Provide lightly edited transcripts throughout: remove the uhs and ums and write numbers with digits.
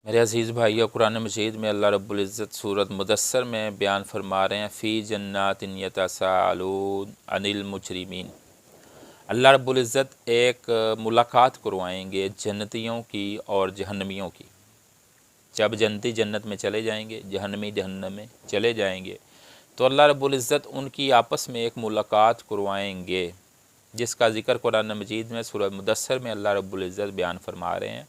میرے عزیز بھائیو، قرآن مجید میں اللہ رب العزت سورۃ مدثر میں بیان فرما رہے ہیں فی جنات یتساءلون عن المجرمین۔ اللہ رب العزت ایک ملاقات کروائیں گے جنتیوں کی اور جہنمیوں کی۔ جب جنتی جنت میں چلے جائیں گے، جہنمی جہنم میں چلے جائیں گے، تو اللہ رب العزت ان کی آپس میں ایک ملاقات کروائیں گے، جس کا ذکر قرآن مجید میں سورۃ مدثر میں اللہ رب العزت بیان فرما رہے ہیں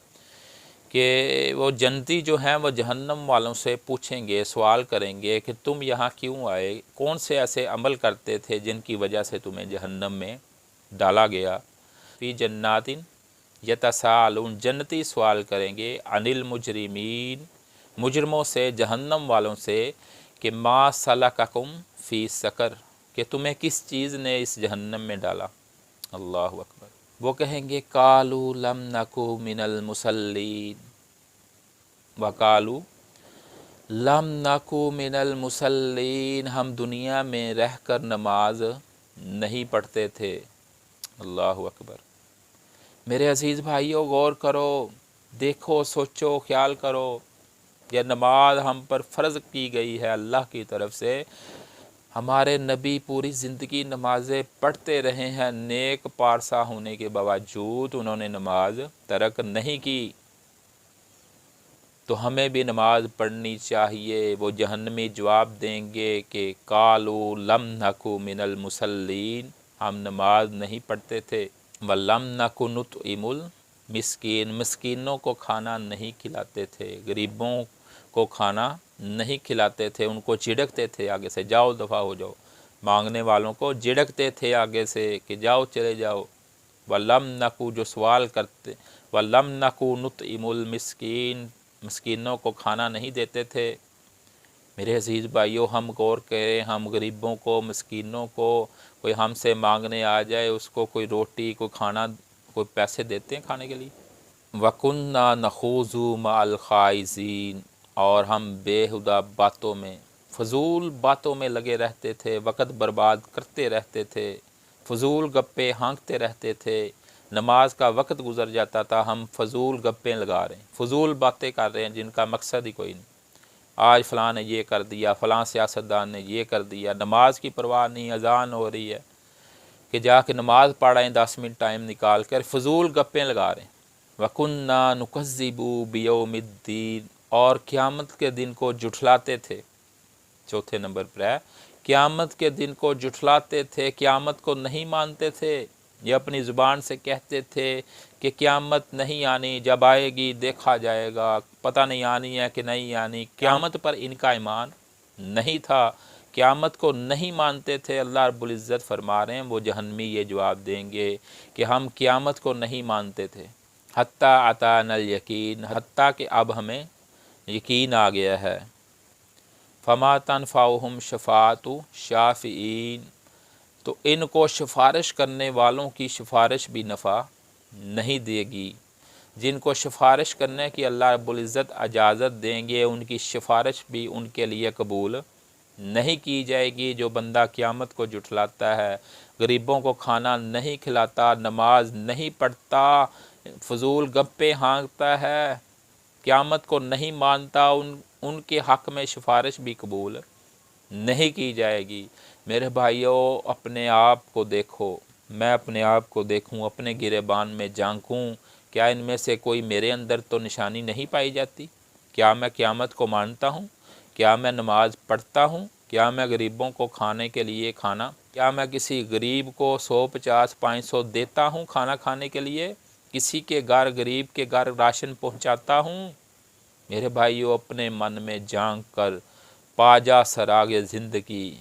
کہ وہ جنتی جو ہیں وہ جہنم والوں سے پوچھیں گے، سوال کریں گے کہ تم یہاں کیوں آئے، کون سے ایسے عمل کرتے تھے جن کی وجہ سے تمہیں جہنم میں ڈالا گیا۔ فی جنات یتساءلون، جنتی سوال کریں گے عن المجرمین، مجرموں سے، جہنم والوں سے کہ ما سلککم فی سقر، کہ تمہیں کس چیز نے اس جہنم میں ڈالا۔ اللہ اکبر۔ وہ کہیں گے قالوا لم نکو من المصلین، وقالوا لم نکو من المصلین، ہم دنیا میں رہ کر نماز نہیں پڑھتے تھے۔ اللہ اکبر۔ میرے عزیز بھائیوں، غور کرو، دیکھو، سوچو، خیال کرو، یہ نماز ہم پر فرض کی گئی ہے اللہ کی طرف سے۔ ہمارے نبی پوری زندگی نمازیں پڑھتے رہے ہیں، نیک پارسا ہونے کے باوجود انہوں نے نماز ترک نہیں کی۔ تو ہمیں بھی نماز پڑھنی چاہیے۔ وہ جہنمی جواب دیں گے کہ قالوا لم نکو من المصلین، ہم نماز نہیں پڑھتے تھے۔ وَلَمْ نَكُ نُطْعِمُ الْمِسْكِينَ، مسکینوں کو کھانا نہیں کھلاتے تھے، غریبوں کو کھانا نہیں کھلاتے تھے، ان کو جھڑکتے تھے آگے سے، جاؤ دفع ہو جاؤ، مانگنے والوں کو جھڑکتے تھے آگے سے کہ جاؤ چلے جاؤ۔ وَلَمْ نَكُ، جو سوال کرتے، وَلَمْ نَكُ نُطْعِمُ الْمِسْكِينَ، مسکینوں کو کھانا نہیں دیتے تھے۔ میرے عزیز بھائیوں، ہم غور کریں، ہم غریبوں کو، مسکینوں کو، کوئی ہم سے مانگنے آ جائے، اس کو کوئی روٹی، کوئی کھانا، کوئی پیسے دیتے ہیں کھانے کے لیے؟ وَكُنَّا نَخُوضُ مَعَ الْخَائِضِينَ، اور ہم بےہودہ باتوں میں، فضول باتوں میں لگے رہتے تھے، وقت برباد کرتے رہتے تھے، فضول گپے ہانکتے رہتے تھے۔ نماز کا وقت گزر جاتا تھا، ہم فضول گپیں لگا رہے ہیں، فضول باتیں کر رہے ہیں جن کا مقصد ہی کوئی نہیں۔ آج فلاں نے یہ کر دیا، فلاں سیاستدان نے یہ کر دیا، نماز کی پرواہ نہیں، اذان ہو رہی ہے کہ جا کے نماز پڑھیں، 10 منٹ ٹائم نکال کر فضول گپیں لگا رہے ہیں۔ وَكُنَّا نُكَذِّبُ بِيَوْمِ الدِّينِ، اور قیامت کے دن کو جھٹلاتے تھے۔ چوتھے نمبر پر ہے، قیامت کے دن کو جھٹلاتے تھے، قیامت کو نہیں مانتے تھے۔ یہ اپنی زبان سے کہتے تھے کہ قیامت نہیں آنی، جب آئے گی دیکھا جائے گا، پتہ نہیں آنی ہے کہ نہیں آنی۔ قیامت پر ان کا ایمان نہیں تھا، قیامت کو نہیں مانتے تھے۔ اللہ رب العزت فرما رہے ہیں وہ جہنمی یہ جواب دیں گے کہ ہم قیامت کو نہیں مانتے تھے۔ حتیٰ اتانا الیقین، حتیٰ کہ اب ہمیں یقین آ گیا ہے۔ فما تنفعہم شفاعۃ الشافعین، تو ان کو سفارش کرنے والوں کی سفارش بھی نفع نہیں دے گی۔ جن کو سفارش کرنے کی اللہ رب العزت اجازت دیں گے، ان کی سفارش بھی ان کے لیے قبول نہیں کی جائے گی۔ جو بندہ قیامت کو جھٹلاتا ہے، غریبوں کو کھانا نہیں کھلاتا، نماز نہیں پڑھتا، فضول گپے ہانکتا ہے، قیامت کو نہیں مانتا، ان کے حق میں سفارش بھی قبول نہیں کی جائے گی۔ میرے بھائیوں، اپنے آپ کو دیکھو، میں اپنے آپ کو دیکھوں، اپنے گریبان میں جھانکوں، کیا ان میں سے کوئی میرے اندر تو نشانی نہیں پائی جاتی؟ کیا میں قیامت کو مانتا ہوں؟ کیا میں نماز پڑھتا ہوں؟ کیا میں غریبوں کو کھانے کے لیے کھانا، کیا میں کسی غریب کو 100، 50، 500 دیتا ہوں کھانا کھانے کے لیے؟ کسی کے گھر، غریب کے گھر راشن پہنچاتا ہوں؟ میرے بھائیوں، اپنے من میں جھانک کر پا جا سراغ زندگی۔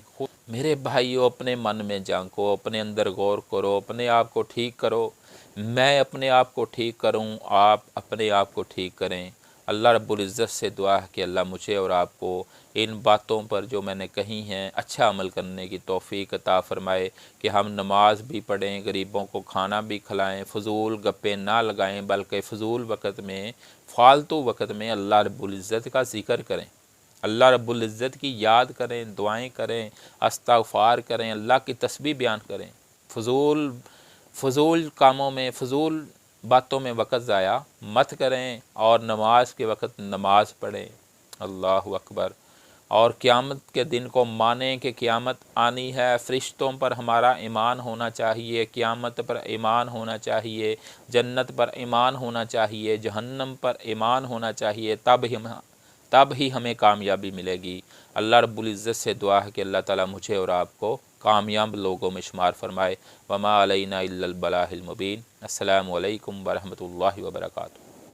میرے بھائیوں، اپنے من میں جھانکو، اپنے اندر غور کرو، اپنے آپ کو ٹھیک کرو۔ میں اپنے آپ کو ٹھیک کروں، آپ اپنے آپ کو ٹھیک کریں۔ اللہ رب العزت سے دعا ہے کہ اللہ مجھے اور آپ کو ان باتوں پر جو میں نے کہی ہیں اچھا عمل کرنے کی توفیق عطا فرمائے، کہ ہم نماز بھی پڑھیں، غریبوں کو کھانا بھی کھلائیں، فضول گپیں نہ لگائیں، بلکہ فضول وقت میں، فالتو وقت میں اللہ رب العزت کا ذکر کریں، اللہ رب العزت کی یاد کریں، دعائیں کریں، استغفار کریں، اللہ کی تسبیح بیان کریں۔ فضول کاموں میں، فضول باتوں میں وقت ضائع مت کریں اور نماز کے وقت نماز پڑھیں۔ اللہ اکبر۔ اور قیامت کے دن کو مانیں کہ قیامت آنی ہے، فرشتوں پر ہمارا ایمان ہونا چاہیے، قیامت پر ایمان ہونا چاہیے، جنت پر ایمان ہونا چاہیے، جہنم پر ایمان ہونا چاہیے، تب ہی ہمیں کامیابی ملے گی۔ اللہ رب العزت سے دعا ہے کہ اللہ تعالیٰ مجھے اور آپ کو کامیاب لوگوں میں شمار فرمائے۔ وما علینا الا البلاغ المبین۔ السلام علیکم ورحمۃ اللہ وبرکاتہ۔